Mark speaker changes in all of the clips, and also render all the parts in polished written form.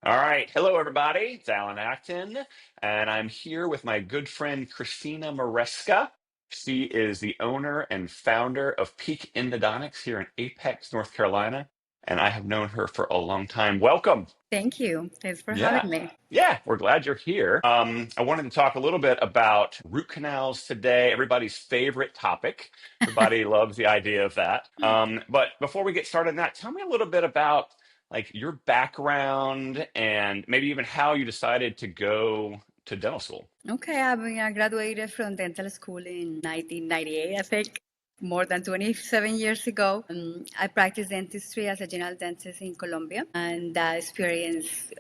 Speaker 1: All right. Hello, everybody. It's Allan Acton, and I'm here with my good friend Cristina Maresca. She is the owner and founder of Peak Endodontics here in Apex, North Carolina, and I have known her for a long time. Welcome.
Speaker 2: Thank you. Thanks for
Speaker 1: Yeah.
Speaker 2: having me.
Speaker 1: Yeah, we're glad you're here. I wanted to talk a little bit about root canals today, everybody's favorite topic. Everybody loves the idea of that. But before we get started on that, tell me a little bit about like your background and maybe even how you decided to go to dental school.
Speaker 2: Okay, I graduated from dental school in 1998, I think, more than 27 years ago. I practiced dentistry as a general dentist in Colombia, and that experience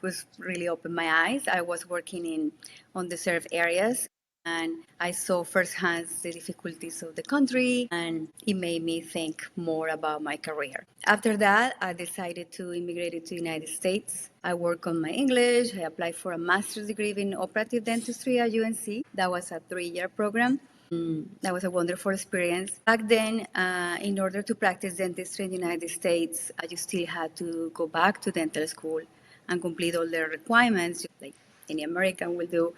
Speaker 2: was really opened my eyes. I was working in underserved areas, and I saw firsthand the difficulties of the country, and it made me think more about my career. After that, I decided to immigrate to the United States. I worked on my English. I applied for a master's degree in operative dentistry at UNC. That was a 3-year program. That was a wonderful experience. Back then, in order to practice dentistry in the United States, you still had to go back to dental school and complete all the requirements, like any American will do.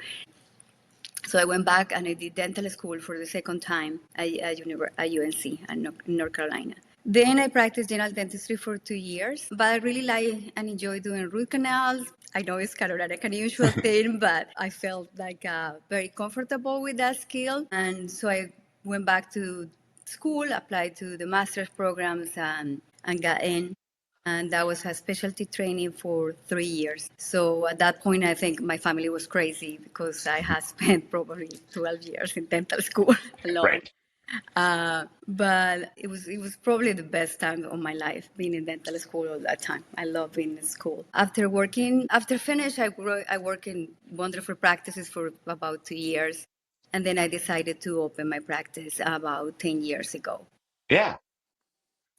Speaker 2: So I went back and I did dental school for the second time at UNC in North Carolina. Then I practiced general dentistry for 2 years, but I really like and enjoy doing root canals. I know it's kind of like an unusual thing, but I felt like very comfortable with that skill. And so I went back to school, applied to the master's programs, and got in. And that was a specialty training for 3 years. So at that point, I think my family was crazy because I had spent probably 12 years in dental school alone.
Speaker 1: Right.
Speaker 2: But it was probably the best time of my life being in dental school all that time. I love being in school. After finish, I worked in wonderful practices for about 2 years, and then I decided to open my practice about 10 years ago.
Speaker 1: Yeah.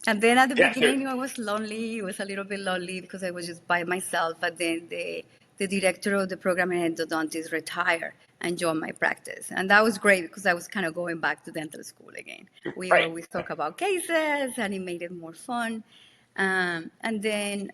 Speaker 2: And then at the
Speaker 1: Yeah.
Speaker 2: beginning, I was lonely. It was a little bit lonely because I was just by myself. But then the director of the program in endodontist retired and joined my practice. And that was great because I was kind of going back to dental school again. We
Speaker 1: Right.
Speaker 2: always talk about cases and it made it more fun. And then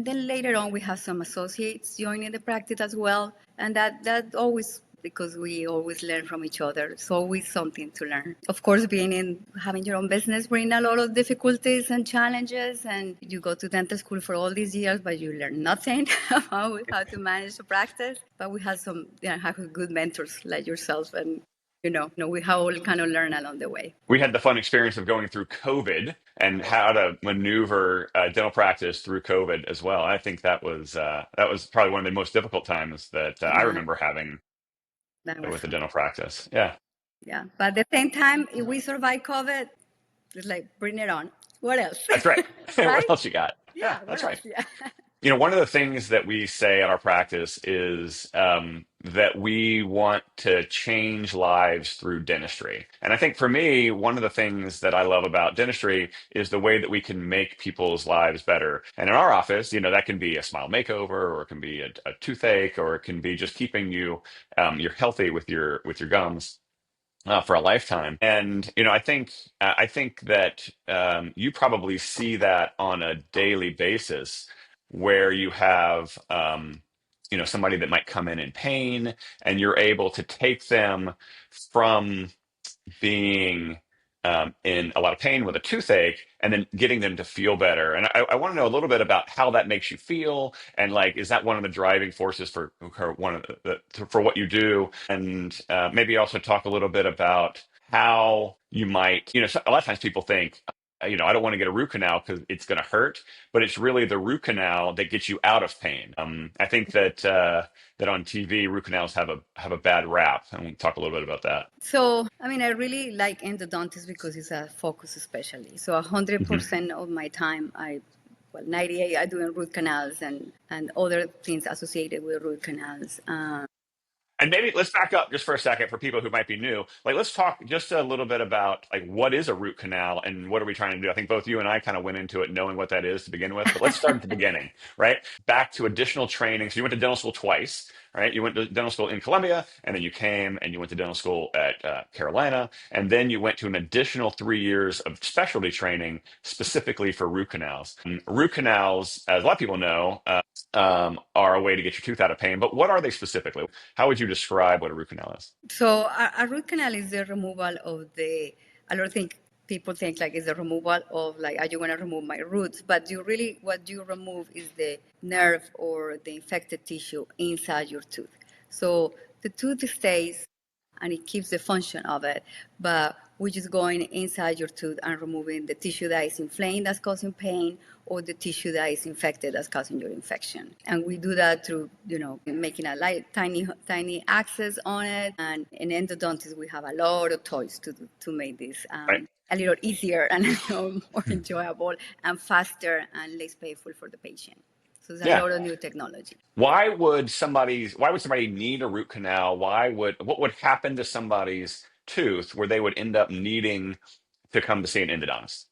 Speaker 2: later on, we have some associates joining the practice as well. And that always, because we always learn from each other. It's always something to learn. Of course, having your own business brings a lot of difficulties and challenges. And you go to dental school for all these years, but you learn nothing about how to manage the practice. But we have good mentors like yourself, and we have all kind of learned along the way.
Speaker 1: We had the fun experience of going through COVID and how to maneuver dental practice through COVID as well. I think that was probably one of the most difficult times that I
Speaker 2: Yeah,
Speaker 1: remember having
Speaker 2: that was
Speaker 1: with the
Speaker 2: fun.
Speaker 1: dental practice. Yeah,
Speaker 2: Yeah, but at the same time, if we survive COVID, it's like bring it on. What else,
Speaker 1: that's right. What
Speaker 2: right?
Speaker 1: else you got? Yeah,
Speaker 2: Yeah, what
Speaker 1: that's
Speaker 2: else?
Speaker 1: right.
Speaker 2: Yeah.
Speaker 1: One of the things that we say at our practice is that we want to change lives through dentistry. And I think for me, one of the things that I love about dentistry is the way that we can make people's lives better. And in our office, that can be a smile makeover, or it can be a toothache, or it can be just keeping you're healthy with your gums. For a lifetime, and I think that you probably see that on a daily basis, where you have somebody that might come in pain, and you're able to take them from being in a lot of pain with a toothache and then getting them to feel better. And I want to know a little bit about how that makes you feel. And like, is that one of the driving forces for one of for what you do? And maybe also talk a little bit about how you might, a lot of times people think, I don't want to get a root canal because it's going to hurt, but it's really the root canal that gets you out of pain. I think that on TV, root canals have a bad rap, and we'll talk a little bit about that.
Speaker 2: So, I really like endodontist because it's a focus specialty. So,
Speaker 1: Mhm.
Speaker 2: 100% of my time, 98, I do in root canals and other things associated with root canals.
Speaker 1: And maybe let's back up just for a second for people who might be new. Like, let's talk just a little bit about like what is a root canal and what are we trying to do? I think both you and I kind of went into it knowing what that is to begin with, but let's start at the beginning, right? Back to additional training. So you went to dental school twice. right? You went to dental school in Colombia, and then you came and you went to dental school at Carolina, and then you went to an additional 3 years of specialty training specifically for root canals. Root canals, as a lot of people know, are a way to get your tooth out of pain. But what are they specifically? How would you describe what a root canal is?
Speaker 2: So a root canal is the removal of the, I don't think people think like it's the removal of like, are you going to remove my roots? But you really, what you remove is the nerve or the infected tissue inside your tooth. So the tooth stays and it keeps the function of it, but we're just going inside your tooth and removing the tissue that is inflamed that's causing pain or the tissue that is infected that's causing your infection. And we do that through, making a light, tiny access on it. And in endodontist, we have a lot of toys to make this
Speaker 1: Right.
Speaker 2: a little easier and a little more enjoyable and faster and less painful for the patient. So there's a
Speaker 1: Yeah.
Speaker 2: lot of new technology.
Speaker 1: Why would somebody need a root canal? What would happen to somebody's tooth where they would end up needing to come to see an endodontist?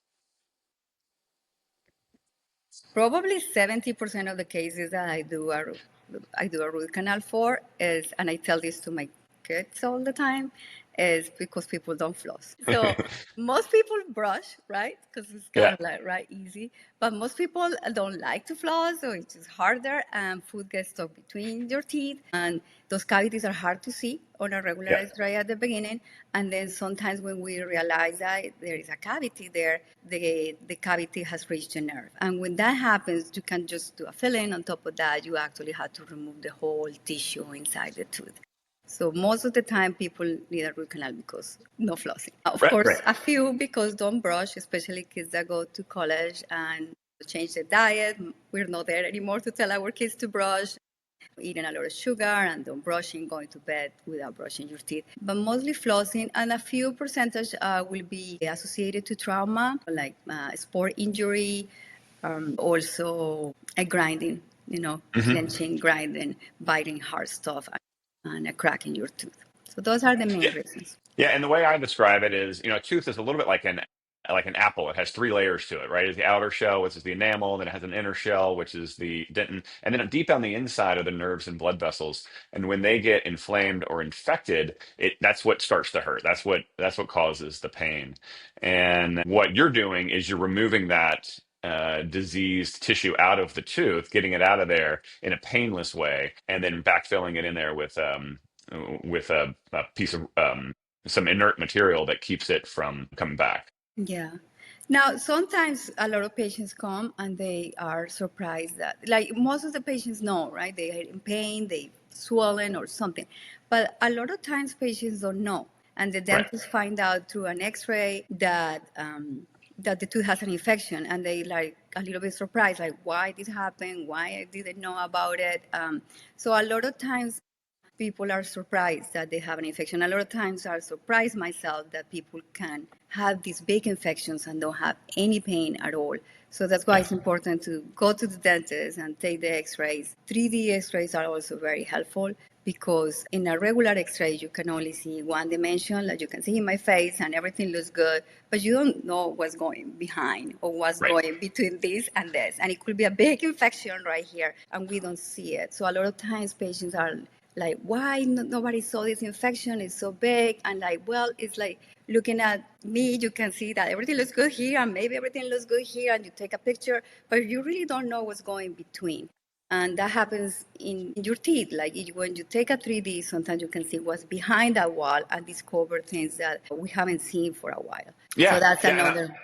Speaker 2: Probably 70% of the cases that I do a root canal for is, and I tell this to my kids all the time, is because people don't floss. So most people brush, right? Because it's kind
Speaker 1: Yeah.
Speaker 2: of like right easy. But most people don't like to floss, so it's just harder, and food gets stuck between your teeth, and those cavities are hard to see on a regular
Speaker 1: Yeah.
Speaker 2: X-ray at the beginning. And then sometimes when we realize that there is a cavity there, the cavity has reached the nerve. And when that happens, you can just do a filling. On top of that, you actually have to remove the whole tissue inside the tooth. So most of the time, people need a root canal because no flossing. Of
Speaker 1: Right.
Speaker 2: course,
Speaker 1: Right.
Speaker 2: a few because don't brush, especially kids that go to college and change their diet. We're not there anymore to tell our kids to brush, eating a lot of sugar and don't brushing, going to bed without brushing your teeth. But mostly flossing, and a few percentage will be associated to trauma, like sport injury, also a grinding,
Speaker 1: Mhm.
Speaker 2: clenching, grinding, biting hard stuff, and a crack in your tooth. So those are the main reasons.
Speaker 1: Yeah, and the way I describe it is, a tooth is a little bit like an apple. It has three layers to it, right? It's the outer shell, which is the enamel, then it has an inner shell, which is the dentin, and then deep on the inside are the nerves and blood vessels. And when they get inflamed or infected, that's what starts to hurt. That's what causes the pain. And what you're doing is you're removing that diseased tissue out of the tooth, getting it out of there in a painless way, and then backfilling it in there with a piece of some inert material that keeps it from coming back.
Speaker 2: Yeah. Now, sometimes a lot of patients come and they are surprised that, like most of the patients know, right? They are in pain, they swollen or something. But a lot of times patients don't know. And the
Speaker 1: Right.
Speaker 2: dentist find out through an x-ray that the tooth has an infection, and they like a little bit surprised, like why this happened, why I didn't know about it. So a lot of times people are surprised that they have an infection. A lot of times I surprise myself that people can have these big infections and don't have any pain at all. So that's why
Speaker 1: Yeah.
Speaker 2: it's important to go to the dentist and take the x-rays. 3D x-rays are also very helpful because in a regular x-ray, you can only see one dimension, like you can see in my face and everything looks good, but you don't know what's going behind or what's
Speaker 1: Right.
Speaker 2: going between this and this. And it could be a big infection right here and we don't see it. So a lot of times patients are like, why nobody saw this infection? It's so big. And like, well, it's like looking at me, you can see that everything looks good here and maybe everything looks good here and you take a picture, but you really don't know what's going between. And that happens in your teeth. Like when you take a 3D, sometimes you can see what's behind that wall and discover things that we haven't seen for a while. So
Speaker 1: Yeah.
Speaker 2: that's
Speaker 1: Yeah. And
Speaker 2: another.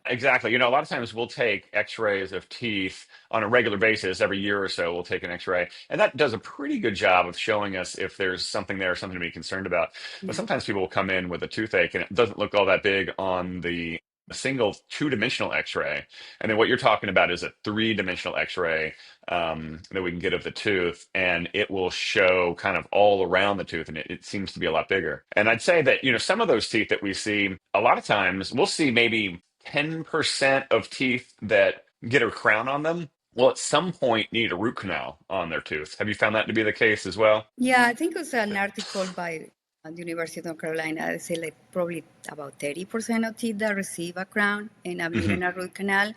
Speaker 1: exactly. A lot of times we'll take x-rays of teeth on a regular basis. Every year or so, we'll take an x-ray. And that does a pretty good job of showing us if there's something there, something to be concerned about. But
Speaker 2: Yeah.
Speaker 1: sometimes people will come in with a toothache and it doesn't look all that big on the a single two-dimensional x-ray. And then what you're talking about is a three-dimensional x-ray that we can get of the tooth, and it will show kind of all around the tooth, and it seems to be a lot bigger. And I'd say that, some of those teeth that we see, a lot of times we'll see maybe 10% of teeth that get a crown on them will at some point need a root canal on their tooth. Have you found that to be the case as well?
Speaker 2: Yeah, I think it was an article by the University of North Carolina. They say like probably about 30% of teeth that receive a crown and have
Speaker 1: Hmm.
Speaker 2: needed a root canal.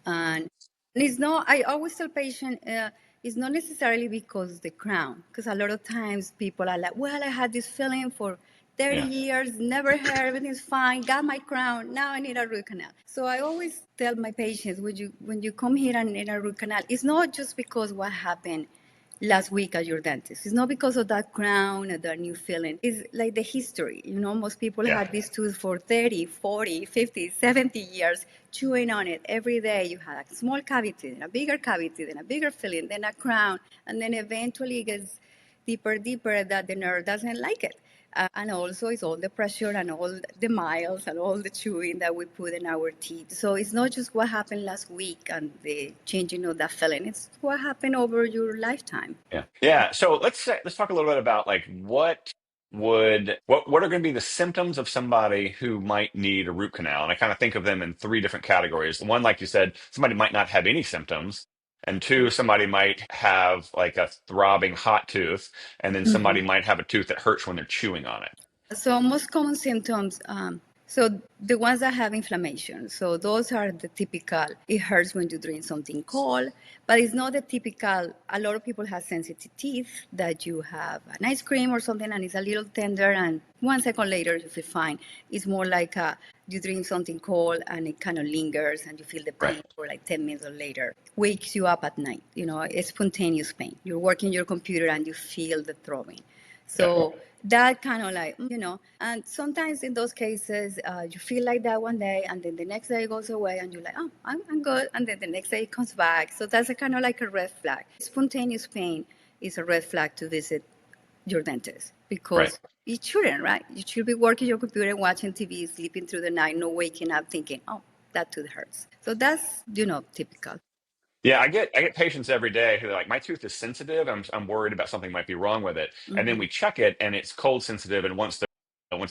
Speaker 2: And it's no, I always tell patients it's not necessarily because the crown, because a lot of times people are like, well, I had this feeling for 30
Speaker 1: Yeah.
Speaker 2: years, never hair, everything's fine, got my crown, now I need a root canal. So I always tell my patients, when you come here and need a root canal, it's not just because what happened last week at your dentist. It's not because of that crown or that new filling. It's like the history. Most people
Speaker 1: Yeah.
Speaker 2: had this tooth for 30, 40, 50, 70 years, chewing on it every day. You had a small cavity, then a bigger cavity, then a bigger filling, then a crown, and then eventually it gets deeper that the nerve doesn't like it. And also, it's all the pressure and all the miles and all the chewing that we put in our teeth. So it's not just what happened last week and the changing of that filling. It's what happened over your lifetime.
Speaker 1: Yeah. Yeah. So let's talk a little bit about like what are going to be the symptoms of somebody who might need a root canal. And I kind of think of them in three different categories. One, like you said, somebody might not have any symptoms. And two, somebody might have like a throbbing hot tooth, and then somebody might have a tooth that hurts when they're chewing on it.
Speaker 2: So most common symptoms, so the ones that have inflammation. So those are the typical, it hurts when you drink something cold, but it's not the typical, a lot of people have sensitive teeth that you have an ice cream or something and it's a little tender and 1 second later you feel fine. It's more like you drink something cold and it kind of lingers and you feel the
Speaker 1: Right.
Speaker 2: pain for like 10 minutes or later. Wakes you up at night, it's spontaneous pain. You're working your computer and you feel the throbbing.
Speaker 1: Yeah.
Speaker 2: So that kind of like, and sometimes in those cases, you feel like that one day, and then the next day it goes away, and you're like, oh, I'm good. And then the next day it comes back. So that's a kind of like a red flag. Spontaneous pain is a red flag to visit your dentist
Speaker 1: Right.
Speaker 2: because it shouldn't, right? You should be working your computer, watching TV, sleeping through the night, not waking up thinking, oh, that tooth hurts. So that's, typical.
Speaker 1: Yeah, I get patients every day who are like, my tooth is sensitive. I'm worried about something might be wrong with it. And then
Speaker 2: Hmm.
Speaker 1: we check it and it's cold sensitive. And once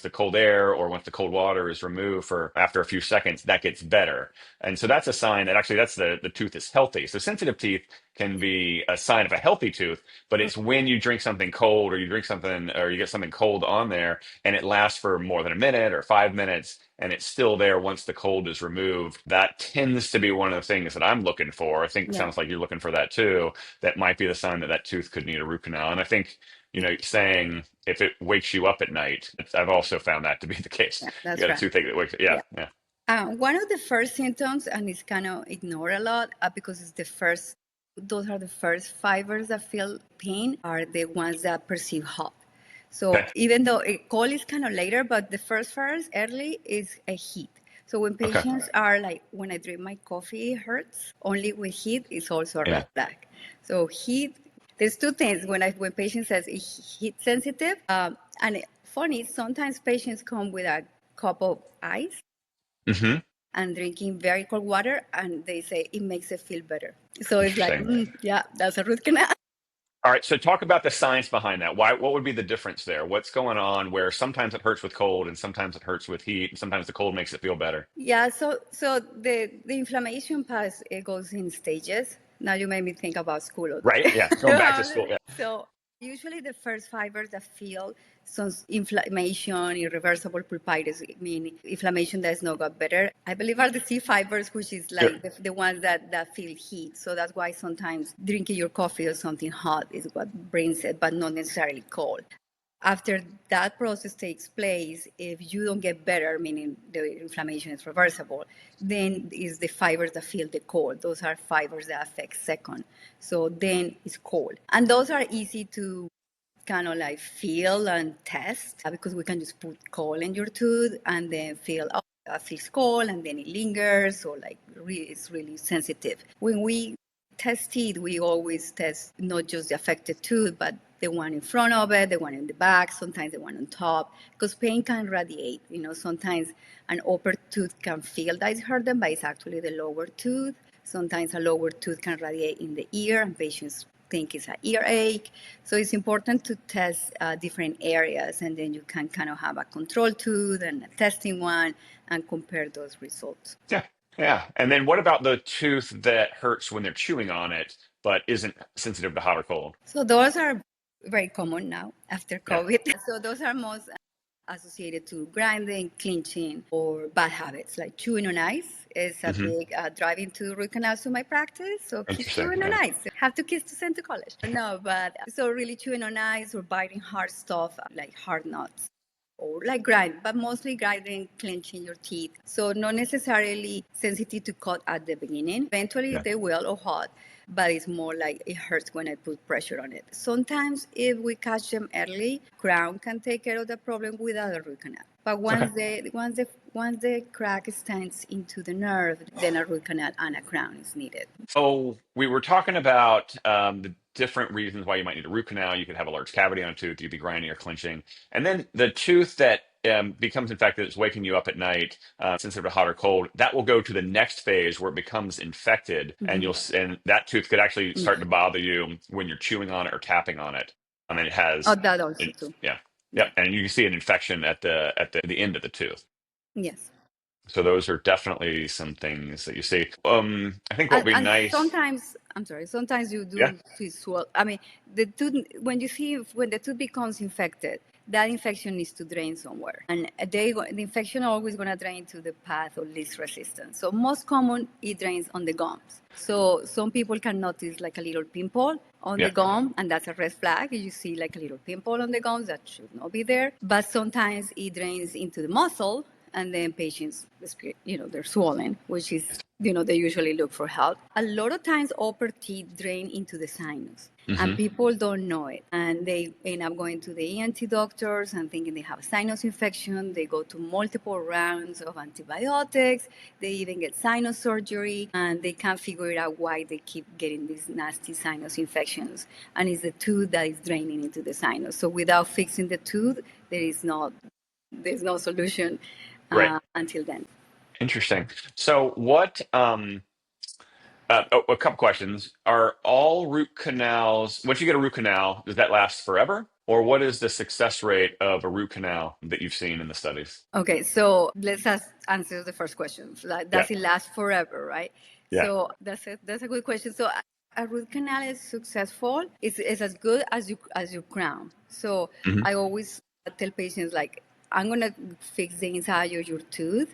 Speaker 1: the cold air or once the cold water is removed for after a few seconds, that gets better. And so that's a sign that actually that's the tooth is healthy. So sensitive teeth can be a sign of a healthy tooth, but it's when you drink something cold or you drink something or you get something cold on there and it lasts for more than a minute or 5 minutes and it's still there once the cold is removed. That tends to be one of the things that I'm looking for. I think it
Speaker 2: Yeah,
Speaker 1: sounds like you're looking for that too. That might be the sign that that tooth could need a root canal. And I think, saying if it wakes you up at night, I've also found that to be the case.
Speaker 2: yeah,
Speaker 1: You
Speaker 2: that's
Speaker 1: got a
Speaker 2: right.
Speaker 1: toothache that wakes, yeah,
Speaker 2: Yeah.
Speaker 1: yeah,
Speaker 2: One of the first symptoms, and it's kind of ignored a lot because it's the first, those are the first fibers that feel pain, are the ones that perceive hot. So
Speaker 1: okay,
Speaker 2: even though cold is kind of later, but the first early is a heat. So when
Speaker 1: okay,
Speaker 2: patients are like, when I drink my coffee, it hurts, only with heat is also a
Speaker 1: yeah,
Speaker 2: red flag. So heat, there's two things when patient says it's heat sensitive, and funny, sometimes patients come with a cup of ice
Speaker 1: hmm,
Speaker 2: and drinking very cold water, and they say it makes it feel better. So it's like,
Speaker 1: interesting.
Speaker 2: yeah, that's a root canal.
Speaker 1: All right, so talk about the science behind that. What would be the difference there? What's going on where sometimes it hurts with cold and sometimes it hurts with heat and sometimes the cold makes it feel better?
Speaker 2: Yeah, so the inflammation pass, it goes in stages. Now you made me think about school all
Speaker 1: Right?
Speaker 2: day.
Speaker 1: Yeah, going back to school. Yeah,
Speaker 2: So usually the first fibers that feel some inflammation, irreversible pulpitis, I mean inflammation that is not got better, I believe are the C fibers, which is
Speaker 1: sure.
Speaker 2: like the ones that feel heat. So that's why sometimes drinking your coffee or something hot is what brings it, but not necessarily cold. After that process takes place, if you don't get better, meaning the inflammation is reversible, then is the fibers that feel the cold. Those are fibers that affect second. So then it's cold. And those are easy to kind of like feel and test because we can just put coal in your tooth and then feel, oh, that feels cold, and then it lingers, or like really, it's really sensitive. When we test teeth, we always test not just the affected tooth, but the one in front of it, the one in the back, sometimes the one on top, because pain can radiate. Sometimes an upper tooth can feel that it's hurting, but it's actually the lower tooth. Sometimes a lower tooth can radiate in the ear, and patients think it's an earache. So it's important to test different areas, and then you can kind of have a control tooth and a testing one and compare those results.
Speaker 1: Yeah, yeah. And then what about the tooth that hurts when they're chewing on it, but isn't sensitive to hot or cold?
Speaker 2: So those are very common now after
Speaker 1: Yeah.
Speaker 2: COVID. So those are most. associated to grinding, clinching, or bad habits like chewing on ice is a
Speaker 1: Hmm.
Speaker 2: big driving to root canals to my practice. So keep
Speaker 1: Interesting.
Speaker 2: chewing on
Speaker 1: Yeah.
Speaker 2: ice. Have to kiss to send to college. No, but so really chewing on ice or biting hard stuff like hard nuts or like grind, but mostly grinding, clenching your teeth. So not necessarily sensitive to cut at the beginning. Eventually
Speaker 1: Yeah.
Speaker 2: they will or hot, but it's more like it hurts when I put pressure on it. Sometimes if we catch them early, crown can take care of the problem without a root canal. But
Speaker 1: Okay.
Speaker 2: once the crack stands into the nerve, then a root canal and a crown is needed.
Speaker 1: So we were talking about the different reasons why you might need a root canal. You could have a large cavity on a tooth. You'd be grinding or clenching, and then the tooth that becomes infected, it's waking you up at night, sensitive to hot or cold. That will go to the next phase where it becomes infected, and
Speaker 2: Mhm.
Speaker 1: and that tooth could actually start to
Speaker 2: Yeah.
Speaker 1: bother you when you're chewing on it or tapping on it. I mean, it
Speaker 2: Oh,
Speaker 1: has,
Speaker 2: that also
Speaker 1: it,
Speaker 2: too.
Speaker 1: yeah, yeah,
Speaker 2: Yeah.
Speaker 1: and you can see an infection at the end of the tooth.
Speaker 2: Yes.
Speaker 1: So those are definitely some things that you see. I think what would be
Speaker 2: And
Speaker 1: nice,
Speaker 2: sometimes, I'm sorry, sometimes you
Speaker 1: yeah,
Speaker 2: do see swell. I mean, the tooth, when you see, when the tooth becomes infected, that infection needs to drain somewhere. And the infection always going to drain to the path of least resistance. So most common, it drains on the gums. So some people can notice like a little pimple on the
Speaker 1: yeah,
Speaker 2: gum, and that's a red flag. If you see like a little pimple on the gums, that should not be there. But sometimes it drains into the muscle, and then patients, they're swollen, which is, they usually look for help. A lot of times, upper teeth drain into the sinus, and
Speaker 1: hmm,
Speaker 2: people don't know it. And they end up going to the ENT doctors and thinking they have a sinus infection. They go to multiple rounds of antibiotics. They even get sinus surgery, and they can't figure it out why they keep getting these nasty sinus infections. And it's the tooth that is draining into the sinus. So without fixing the tooth, there's no solution
Speaker 1: right.
Speaker 2: until then.
Speaker 1: Interesting. So, a couple questions. Are all root canals, once you get a root canal, does that last forever? Or what is the success rate of a root canal that you've seen in the studies?
Speaker 2: Okay, so let's answer the first question. Like,
Speaker 1: Yeah.
Speaker 2: does it last forever, right?
Speaker 1: Yeah.
Speaker 2: So that's a good question. So a root canal is successful. It's as good as your crown. So
Speaker 1: Hmm.
Speaker 2: I always tell patients like, I'm gonna fix the inside of your tooth.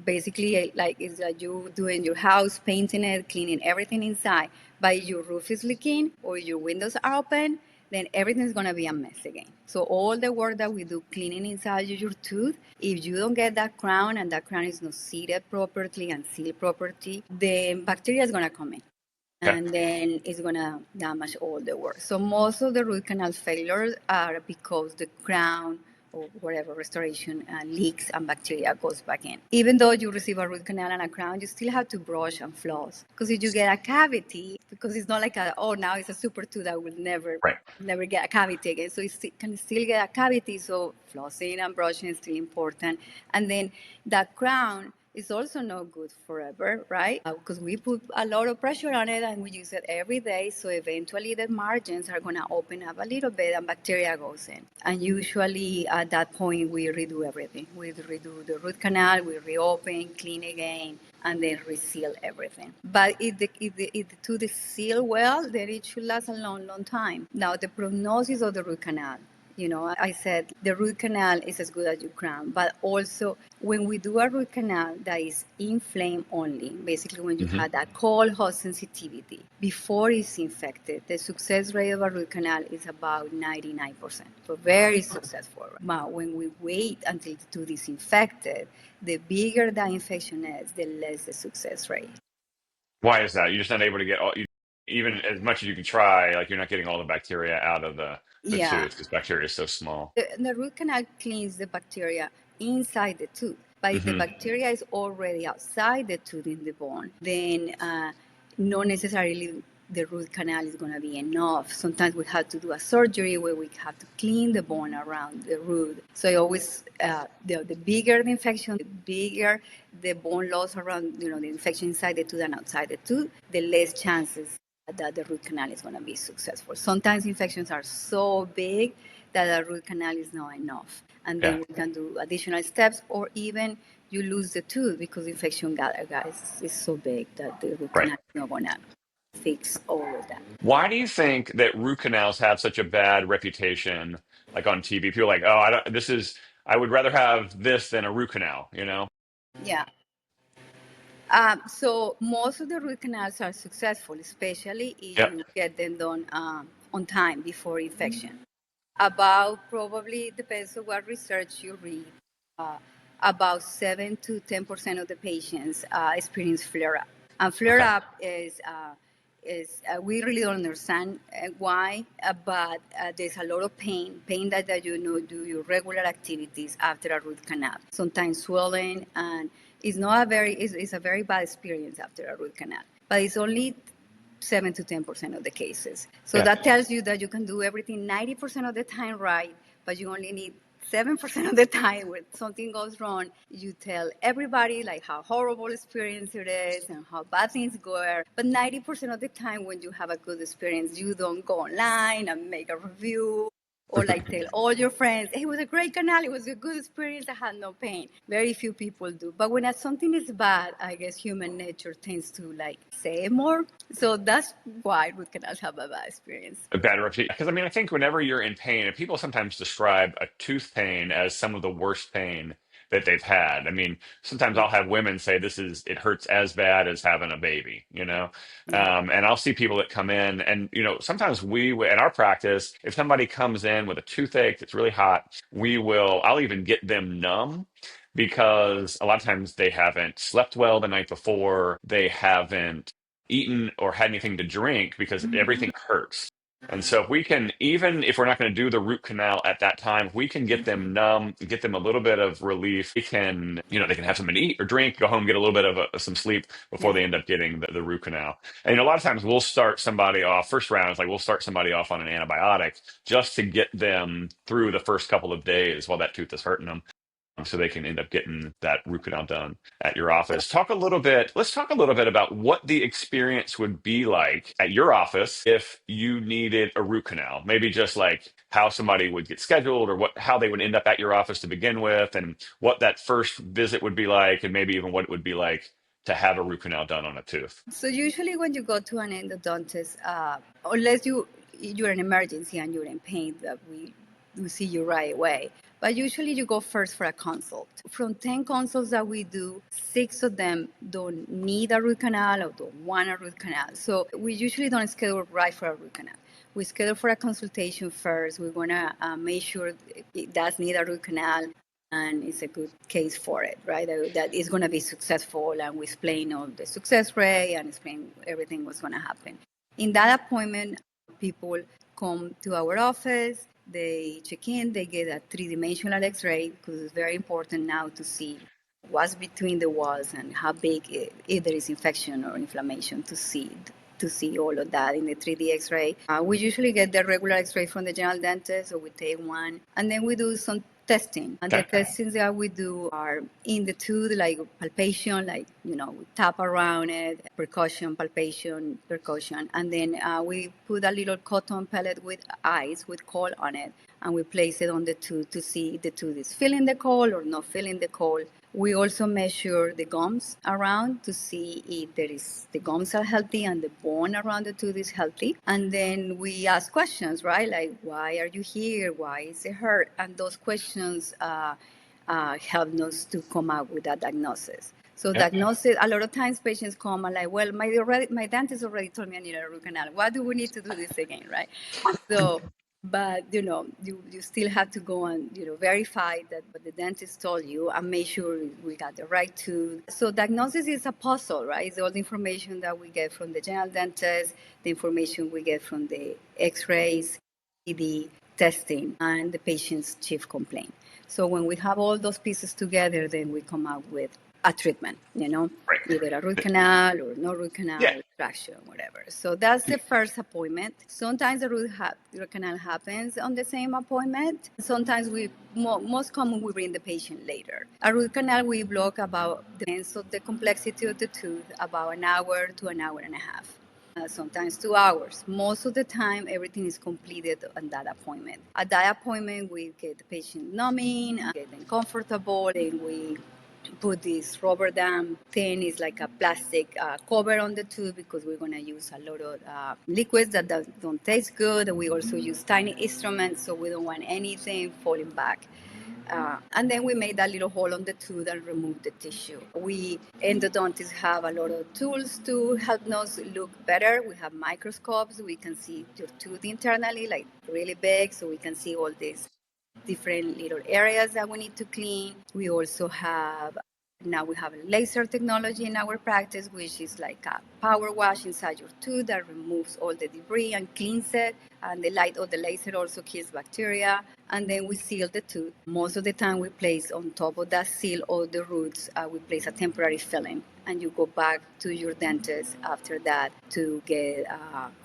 Speaker 2: Basically, like it's like you doing your house, painting it, cleaning everything inside. But if your roof is leaking or your windows are open, then everything's gonna be a mess again. So all the work that we do cleaning inside of your tooth, if you don't get that crown and that crown is not seated properly and sealed properly, the bacteria is gonna come in
Speaker 1: Okay.
Speaker 2: and then it's gonna damage all the work. So most of the root canal failures are because the crown or whatever restoration leaks and bacteria goes back in. Even though you receive a root canal and a crown, you still have to brush and floss because if you get a cavity, because it's not like now it's a super tooth that will
Speaker 1: Right.
Speaker 2: never get a cavity again. So can still get a cavity. So flossing and brushing is still important. And then that crown is also not good forever, right? Because we put a lot of pressure on it and we use it every day. So eventually the margins are going to open up a little bit and bacteria goes in. And usually at that point, we redo everything. We redo the root canal, we reopen, clean again, and then reseal everything. But if the tooth is sealed well, then it should last a long, long time. Now, the prognosis of the root canal. I said the root canal is as good as your crown, but also when we do a root canal that is inflamed only, basically when you
Speaker 1: Hmm.
Speaker 2: have that cold hot sensitivity before it's infected, the success rate of a root canal is about 99%. So very successful. But when we wait until the tooth is infected, the bigger the infection is, the less the success rate.
Speaker 1: Why is that? You're just not able to get even as much as you can try, like you're not getting all the bacteria out of the
Speaker 2: Yeah.
Speaker 1: tooth because bacteria is so small.
Speaker 2: The root canal cleans the bacteria inside the tooth. But if the
Speaker 1: Hmm.
Speaker 2: bacteria is already outside the tooth in the bone, then not necessarily the root canal is going to be enough. Sometimes we have to do a surgery where we have to clean the bone around the root. So I always, the bigger the infection, the bigger the bone loss around, the infection inside the tooth and outside the tooth, the less chances that the root canal is going to be successful. Sometimes infections are so big that a root canal is not enough. And
Speaker 1: Yeah.
Speaker 2: then we can do additional steps, or even you lose the tooth because infection, guys, is so big that the root
Speaker 1: Right.
Speaker 2: canal is not going to fix all of that.
Speaker 1: Why do you think that root canals have such a bad reputation, like on TV? People are like, oh, I don't, this is, I would rather have this than a root canal, you know?
Speaker 2: Yeah. So most of the root canals are successful, especially if
Speaker 1: Yep.
Speaker 2: you get them done on time before infection. About probably depends on what research you read. Uh, about 7 to 10% of the patients experience flare up, and flare
Speaker 1: Okay.
Speaker 2: up is we really don't understand why, but there's a lot of pain that you know do your regular activities after a root canal. Sometimes swelling, and it's a very bad experience after a root canal. But it's only 7 to 10% of the cases. So
Speaker 1: Yeah.
Speaker 2: that tells you that you can do everything 90% of the time right, but you only need 7% of the time when something goes wrong. You tell everybody like how horrible experience it is and how bad things go. But 90% of the time when you have a good experience, you don't go online and make a review or like tell all your friends, hey, it was a great canal, it was a good experience, I had no pain. Very few people do. But when something is bad, I guess human nature tends to like say more. So that's why root canals have a bad experience.
Speaker 1: A bad reputation. Because I mean, I think whenever you're in pain, and people sometimes describe a tooth pain as some of the worst pain that they've had. I mean, sometimes
Speaker 2: Yeah.
Speaker 1: I'll have women say it hurts as bad as having a baby, you know?
Speaker 2: Yeah.
Speaker 1: And I'll see people that come in, and, you know, sometimes in our practice, if somebody comes in with a toothache that's really hot, I'll even get them numb because a lot of times they haven't slept well the night before, they haven't eaten or had anything to drink because everything hurts. And so if we can, even if we're not going to do the root canal at that time, if we can get them numb, get them a little bit of relief, they can have something to eat or drink, go home, get a little bit of some sleep before
Speaker 2: Yeah.
Speaker 1: they end up getting the root canal. And, you know, a lot of times we'll start somebody off, first round is like we'll start somebody off on an antibiotic just to get them through the first couple of days while that tooth is hurting them, so they can end up getting that root canal done at your office. Let's talk a little bit about what the experience would be like at your office if you needed a root canal. Maybe just like how somebody would get scheduled or how they would end up at your office to begin with, and what that first visit would be like, and maybe even what it would be like to have a root canal done on a tooth.
Speaker 2: So usually when you go to an endodontist, unless you're an emergency and you're in pain, that we see you right away. But usually you go first for a consult. From 10 consults that we do, 6 of them don't need a root canal or don't want a root canal. So we usually don't schedule right for a root canal. We schedule for a consultation first. We want to make sure it does need a root canal and it's a good case for it, right? That is going to be successful, and we explain all the success rate and explain everything what's going to happen. In that appointment, people come to our office, they check in, they get a three-dimensional X-ray because it's very important now to see what's between the walls and how big, if there is infection or inflammation, to see all of that in the 3D X-ray. We usually get the regular X-ray from the general dentist, or we take one, and then we do some testing. And the
Speaker 1: Okay.
Speaker 2: testings that we do are in the tooth, like palpation, like, we tap around it, percussion, and then we put a little cotton pellet with ice, with coal on it, and we place it on the tooth to see if the tooth is feeling the coal or not feeling the coal. We also measure the gums around to see if the gums are healthy and the bone around the tooth is healthy. And then we ask questions, right? Like, why are you here? Why is it hurt? And those questions help us to come up with a diagnosis. So
Speaker 1: Yep.
Speaker 2: diagnosis, a lot of times patients come and like, well, my dentist already told me I need a root canal. Why do we need to do this again, right? So, but you still have to go and verify that what the dentist told you and make sure we got the right tooth. So diagnosis is a puzzle, right? It's all the information that we get from the general dentist, the information we get from the X-rays, the testing, and the patient's chief complaint. So when we have all those pieces together, then we come up with a treatment, either a root
Speaker 1: Right.
Speaker 2: canal or no root canal,
Speaker 1: Yeah.
Speaker 2: extraction, whatever. So that's the first appointment. Sometimes the root canal happens on the same appointment. Sometimes most common we bring the patient later. A root canal we block about, depends on the complexity of the tooth, about an hour to an hour and a half. Sometimes 2 hours. Most of the time, everything is completed on that appointment. At that appointment, we get the patient numbing, get them comfortable, and we put this rubber dam thing. It's like a plastic cover on the tooth because we're going to use a lot of liquids that don't taste good. We also use tiny instruments, so we don't want anything falling back. And then we made that little hole on the tooth and removed the tissue. We endodontists have a lot of tools to help us look better. We have microscopes. We can see your tooth internally, like really big, so we can see all these different little areas that we need to clean. We also have now we have laser technology in our practice, which is like a power wash inside your tooth that removes all the debris and cleans it. And the light of the laser also kills bacteria. And then we seal the tooth. Most of the time, we place on top of that seal all the roots. We place a temporary filling, and you go back to your dentist after that to get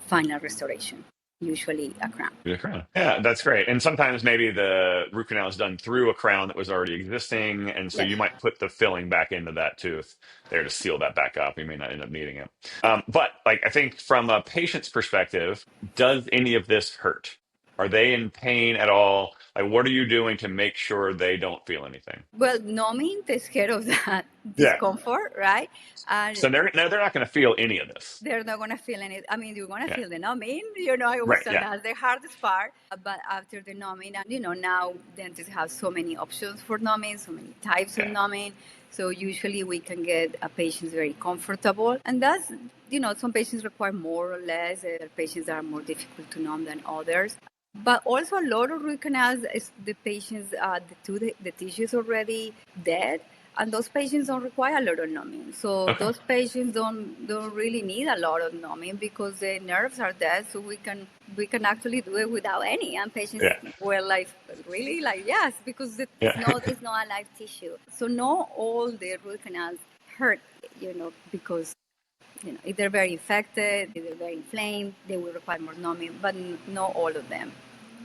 Speaker 2: final restoration, usually a crown.
Speaker 1: A crown. Yeah, that's great. And sometimes maybe the root canal is done through a crown that was already existing, and so
Speaker 2: Yeah.
Speaker 1: you might put the filling back into that tooth there to seal that back up. You may not end up needing it. But like I think from a patient's perspective, does any of this hurt? Are they in pain at all? Like, what are you doing to make sure they don't feel anything?
Speaker 2: Well, numbing takes care of that
Speaker 1: Yeah.
Speaker 2: discomfort, right? And
Speaker 1: So they're not going to feel any of this.
Speaker 2: they're not gonna feel any. I mean, you're gonna
Speaker 1: Yeah.
Speaker 2: feel the numbing. You know, I always
Speaker 1: Right.
Speaker 2: say
Speaker 1: Yeah.
Speaker 2: that's the hardest part. But after the numbing, and now dentists have so many options for numbing, so many types of
Speaker 1: Yeah.
Speaker 2: numbing. So usually we can get a patient very comfortable, and that's some patients require more or less. There are patients that are more difficult to numb than others. But also a lot of root canals is the patients the tissue is already dead, and those patients don't require a lot of numbing. So
Speaker 1: Okay.
Speaker 2: those patients don't really need a lot of numbing because the nerves are dead. So we can actually do it without any. And patients
Speaker 1: Yeah.
Speaker 2: were like, really, like, yes, because
Speaker 1: Yeah.
Speaker 2: it's not a live tissue. So not all the root canals hurt, because if they're very infected, if they're very inflamed, they will require more numbing, but not all of them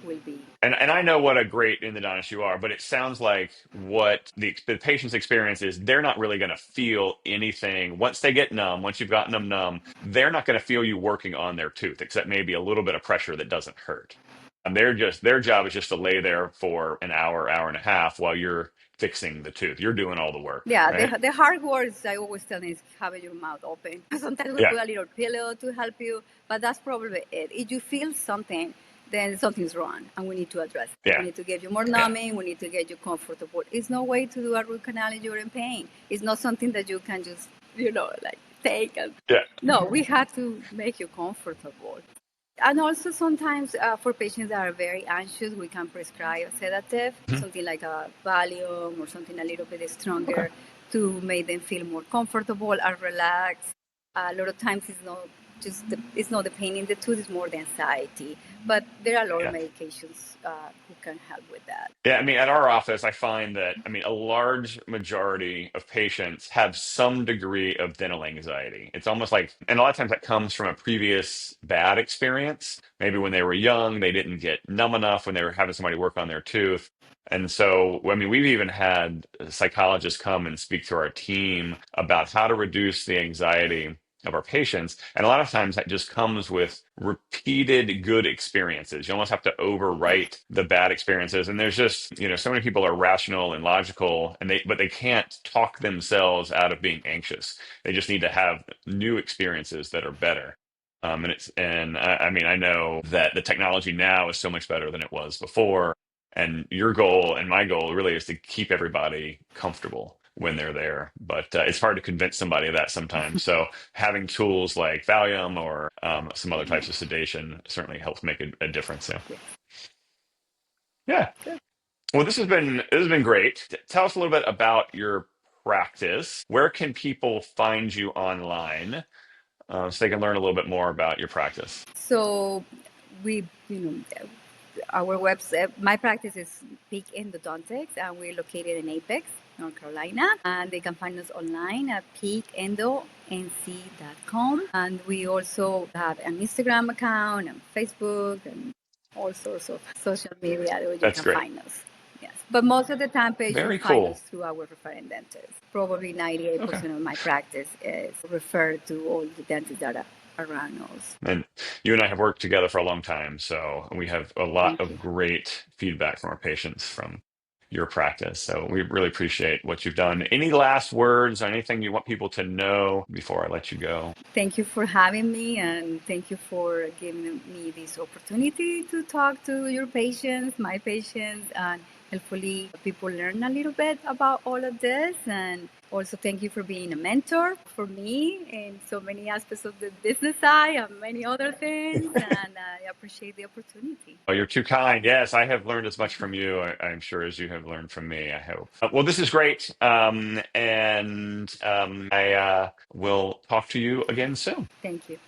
Speaker 2: will be.
Speaker 1: And I know what a great endodontist you are, but it sounds like what the patient's experience is, they're not really going to feel anything once they get numb. Once you've gotten them numb, they're not going to feel you working on their tooth, except maybe a little bit of pressure that doesn't hurt. And their job is just to lay there for an hour, hour and a half while you're fixing the tooth. You're doing all the work,
Speaker 2: Yeah,
Speaker 1: right?
Speaker 2: the hard words I always tell them is having your mouth open. Sometimes we
Speaker 1: Yeah,
Speaker 2: put a little pillow to help you, but that's probably it. If you feel something, then something's wrong, and we need to address it. We
Speaker 1: yeah,
Speaker 2: need to give you more
Speaker 1: yeah,
Speaker 2: numbing. We need to get you comfortable. It's no way to do a root canal if you're in pain. It's not something that you can just, like take.
Speaker 1: yeah.
Speaker 2: No, we have to make you comfortable. And also sometimes for patients that are very anxious, we can prescribe a sedative,
Speaker 1: Mhm.
Speaker 2: something like a Valium or something a little bit
Speaker 1: Okay.
Speaker 2: stronger to make them feel more comfortable and relaxed. A lot of times it's not the pain in the tooth, it's more the anxiety. But there are a lot of
Speaker 1: Yeah.
Speaker 2: medications who can help with that.
Speaker 1: Yeah, I mean, at our office, I find that, I mean, a large majority of patients have some degree of dental anxiety. It's almost like, and a lot of times that comes from a previous bad experience. Maybe when they were young, they didn't get numb enough when they were having somebody work on their tooth. And so, I mean, we've even had psychologists come and speak to our team about how to reduce the anxiety of our patients. And a lot of times that just comes with repeated good experiences. You almost have to overwrite the bad experiences. And there's just, so many people are rational and logical and but they can't talk themselves out of being anxious. They just need to have new experiences that are better. I mean, I know that the technology now is so much better than it was before. And your goal and my goal really is to keep everybody comfortable when they're there. But it's hard to convince somebody of that sometimes. So having tools like Valium or some other types of sedation certainly helps make a difference. Yeah. Yeah. Well, this has been great. Tell us a little bit about your practice. Where can people find you online so they can learn a little bit more about your practice?
Speaker 2: So we, our website, my practice is Peak Endodontics, and we're located in Apex, North Carolina. And they can find us online at peakendonc.com. And we also have an Instagram account and Facebook and all sorts of social media where you
Speaker 1: That's
Speaker 2: can
Speaker 1: great.
Speaker 2: find us. Yes. But most of the time, patients
Speaker 1: Very
Speaker 2: find us
Speaker 1: cool.
Speaker 2: through our referring dentists. Probably
Speaker 1: Okay.
Speaker 2: 98% of my practice is referred to all the dentists that are around us.
Speaker 1: And you and I have worked together for a long time, so we have a lot
Speaker 2: Thank
Speaker 1: of
Speaker 2: you.
Speaker 1: great feedback from our patients from your practice. So we really appreciate what you've done. Any last words or anything you want people to know before I let you go?
Speaker 2: Thank you for having me, and thank you for giving me this opportunity to talk to your patients, my patients, and hopefully people learn a little bit about all of this. And also thank you for being a mentor for me in so many aspects of the business side and many other things. And I appreciate the opportunity.
Speaker 1: Oh, you're too kind. Yes, I have learned as much from you, I'm sure, as you have learned from me, I hope. Well, this is great. And I will talk to you again soon.
Speaker 2: Thank you.